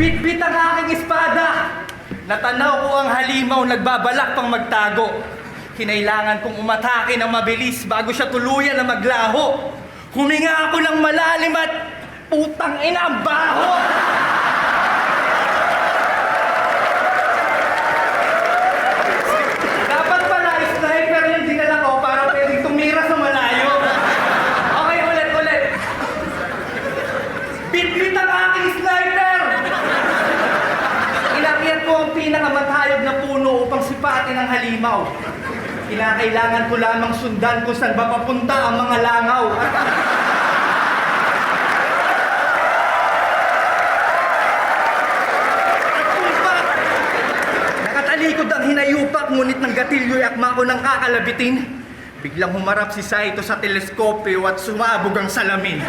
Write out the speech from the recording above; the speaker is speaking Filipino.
Bitbit ang aking espada! Natanaw ko ang halimaw nagbabalak pang magtago. Kinailangan kong umatake ng mabilis bago siya tuluyan na maglaho. Huminga ako ng malalim at putang ina ang baho! Dapat pala sniper yung dinala ko para pwedeng tumira sa malayo. Okay, ulit. Bitbit ang aking sniper! Inakyat ko ang pinakamatayog na puno upang sipatin ang halimaw. Kinakailangan ko lamang sundan kung saan ba papunta ang mga langaw. Nakatalikod ang hinayupak, ngunit ng gatilyo'y akma ko ng kakalabitin. Biglang humarap si Saito sa teleskopyo at sumabog ang salamin.